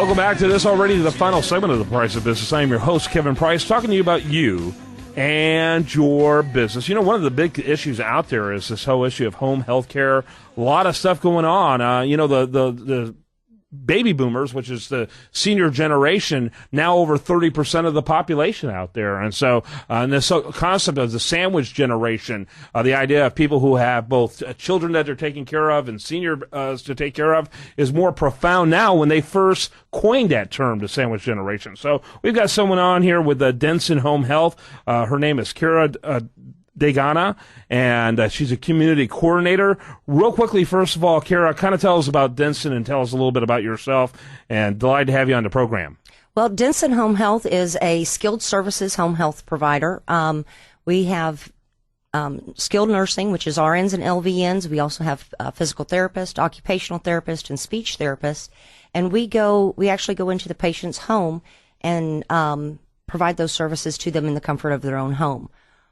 Welcome back to this already the final segment of The Price of Business. I am your host, Kevin Price, talking to you about you and your business. You know, one of the big issues out there is this whole issue of home health care. A lot of stuff going on. The baby boomers, which is the senior generation, now over 30% of the population out there. And so and this concept of the sandwich generation, the idea of people who have both children that they're taking care of and seniors to take care of, is more profound now when they first coined that term, the sandwich generation. So we've got someone on here with Denson Home Health. Her name is Kara Deganna, and she's a community coordinator. Real quickly, first of all, Kara, kind of tell us about Denson and tell us a little bit about yourself, and delighted to have you on the program. Well, Denson Home Health is a skilled services home health provider. We have skilled nursing, which is RNs and LVNs. We also have physical therapists, occupational therapists, and speech therapists. And we actually go into the patient's home and provide those services to them in the comfort of their own home.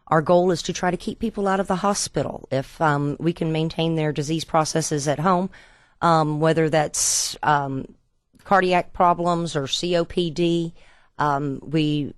Our goal is to try to keep people out of the hospital. If we can maintain their disease processes at home, whether that's cardiac problems or COPD, we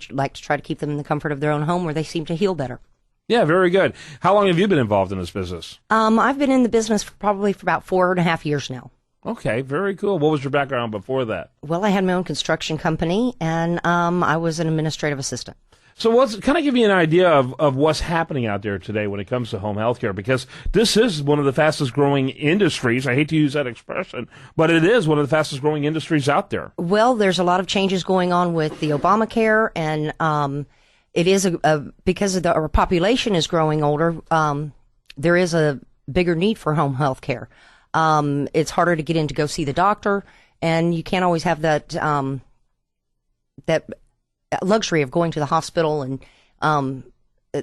like to try to keep them in the comfort of their own home where they seem to heal better. Yeah, very good. How long have you been involved in this business? I've been in the business for about 4.5 years now. Okay, very cool. What was your background before that? Well, I had my own construction company, and I was an administrative assistant. So kind of give you an idea of what's happening out there today when it comes to home health care, because this is one of the fastest growing industries. I hate to use that expression, but it is one of the fastest growing industries out there. Well, there's a lot of changes going on with the Obamacare, and it is because our population is growing older, there is a bigger need for home health care. It's harder to get in to go see the doctor, and you can't always have that luxury of going to the hospital, and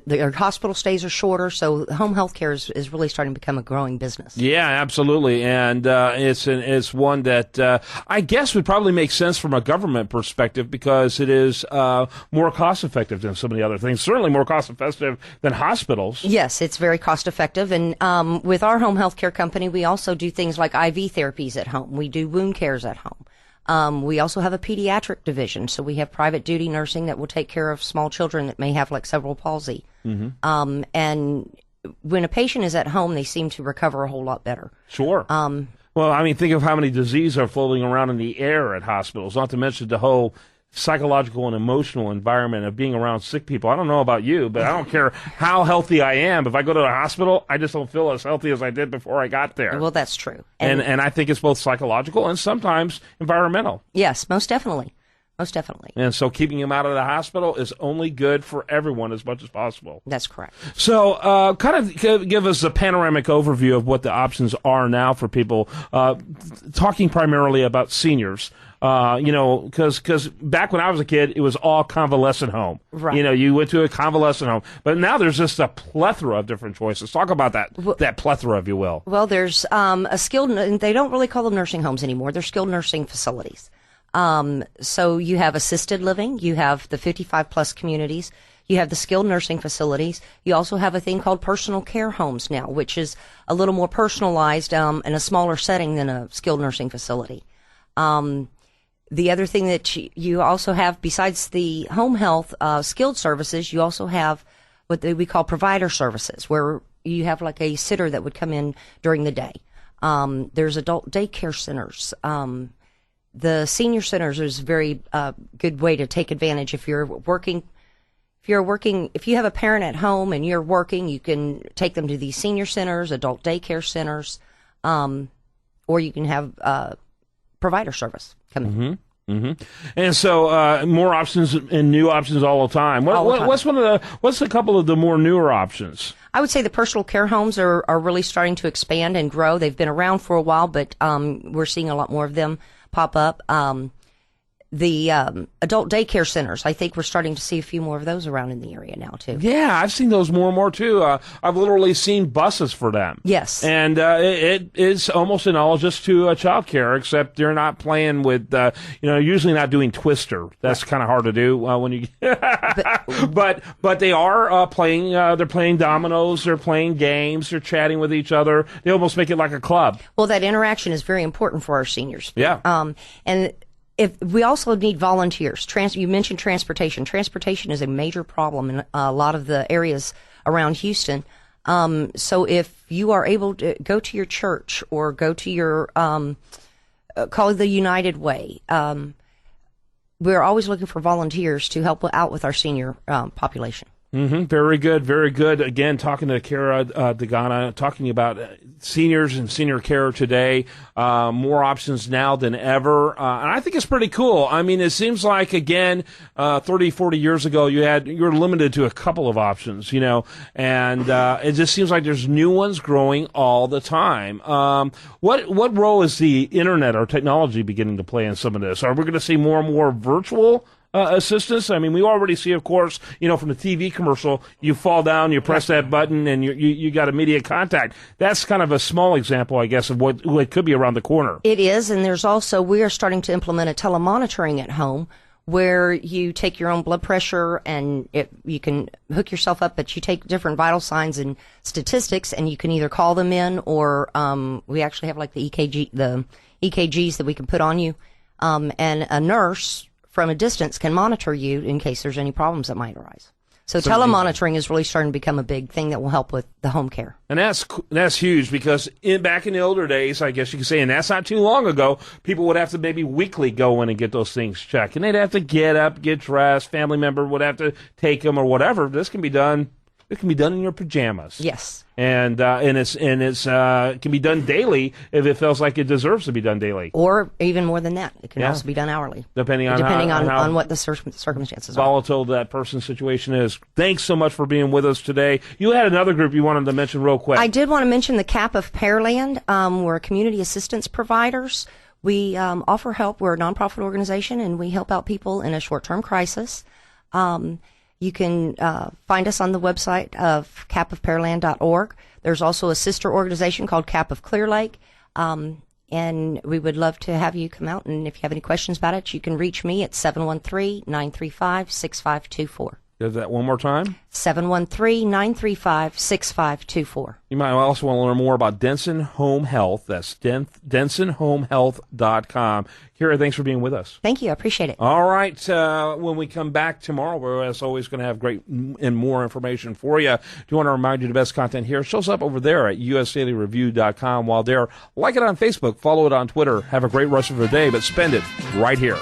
the hospital stays are shorter, so home health care is really starting to become a growing business. Yeah, absolutely, and it's one that I guess would probably make sense from a government perspective, because it is more cost effective than some of the other things. Certainly more cost effective than hospitals. Yes, it's very cost effective, and with our home health care company, we also do things like IV therapies at home. We do wound cares at home. We also have a pediatric division, so we have private duty nursing that will take care of small children that may have like cerebral palsy. Mm-hmm. And when a patient is at home, they seem to recover a whole lot better. Sure. Well, I mean, think of how many diseases are floating around in the air at hospitals, not to mention the whole psychological and emotional environment of being around sick people. I don't know about you, but I don't care how healthy I am. If I go to the hospital, I just don't feel as healthy as I did before I got there. Well, that's true. And I think it's both psychological and sometimes environmental. Yes, most definitely. Most definitely. And so keeping them out of the hospital is only good for everyone as much as possible. That's correct. So kind of give us a panoramic overview of what the options are now for people, talking primarily about seniors. Because back when I was a kid, it was all convalescent home. Right. You know, you went to a convalescent home. But now there's just a plethora of different choices. Talk about that plethora, if you will. Well, there's a skilled, they don't really call them nursing homes anymore. They're skilled nursing facilities. So you have assisted living, you have the 55-plus communities, you have the skilled nursing facilities. You also have a thing called personal care homes now, which is a little more personalized in a smaller setting than a skilled nursing facility. The other thing that you also have, besides the home health skilled services, you also have what we call provider services, where you have like a sitter that would come in during the day. There's adult daycare centers. The senior centers is a very good way to take advantage if you're working. If you have a parent at home and you're working, you can take them to these senior centers, adult daycare centers, or you can have provider service come in. Mm-hmm. Mm-hmm. And so more options and new options all the time. What's a couple of the more newer options? I would say the personal care homes are really starting to expand and grow. They've been around for a while, but we're seeing a lot more of them pop up. the adult daycare centers, I think we're starting to see a few more of those around in the area now, too. Yeah, I've seen those more and more, too. I've literally seen buses for them. Yes. And it is almost analogous to child care, except they're not playing with, usually not doing Twister. That's kind of hard to do when you... but they are playing, they're playing dominoes, they're playing games, they're chatting with each other. They almost make it like a club. Well, that interaction is very important for our seniors. Yeah. And if we also need volunteers. You mentioned transportation. Transportation is a major problem in a lot of the areas around Houston. So if you are able to go to your church or go to your call it the United Way, we're always looking for volunteers to help out with our senior population. Mm-hmm. Very good, very good. Again, talking to Kara Deganna, talking about seniors and senior care today. More options now than ever. And I think it's pretty cool. I mean, it seems like, again, 30, 40 years ago, you were limited to a couple of options, and it just seems like there's new ones growing all the time. What role is the internet or technology beginning to play in some of this? Are we going to see more and more virtual assistance? I mean, we already see, of course, from the TV commercial, you fall down, you press that button, and you got immediate contact. That's kind of a small example, I guess, of what could be around the corner. It is, and there's also, we are starting to implement a telemonitoring at home where you take your own blood pressure and you can hook yourself up, but you take different vital signs and statistics, and you can either call them in or we actually have like the EKGs that we can put on you, and a nurse from a distance can monitor you in case there's any problems that might arise. So telemonitoring is really starting to become a big thing that will help with the home care. And that's huge because back in the older days, I guess you could say, and that's not too long ago, people would have to maybe weekly go in and get those things checked. And they'd have to get up, get dressed, family member would have to take them or whatever. This can be done. It can be done in your pajamas. Yes. And it can be done daily if it feels like it deserves to be done daily. Or even more than that. It can also be done hourly. Depending on how what the circumstances volatile that person's situation is. Thanks so much for being with us today. You had another group you wanted to mention real quick. I did want to mention the CAP of Pearland. We're community assistance providers. We offer help. We're a nonprofit organization, and we help out people in a short-term crisis. You can find us on the website of capofpearland.org. There's also a sister organization called Cap of Clear Lake, and we would love to have you come out. And if you have any questions about it, you can reach me at 713-935-6524. Does that one more time? 713-935-6524. You might also want to learn more about Denson Home Health. That's DensonHomeHealth.com. Kara, thanks for being with us. Thank you. I appreciate it. All right. When we come back tomorrow, we're as always going to have great and more information for you. Do want to remind you the best content here shows up over there at usdailyreview.com. While there, like it on Facebook, follow it on Twitter. Have a great rest of your day, but spend it right here.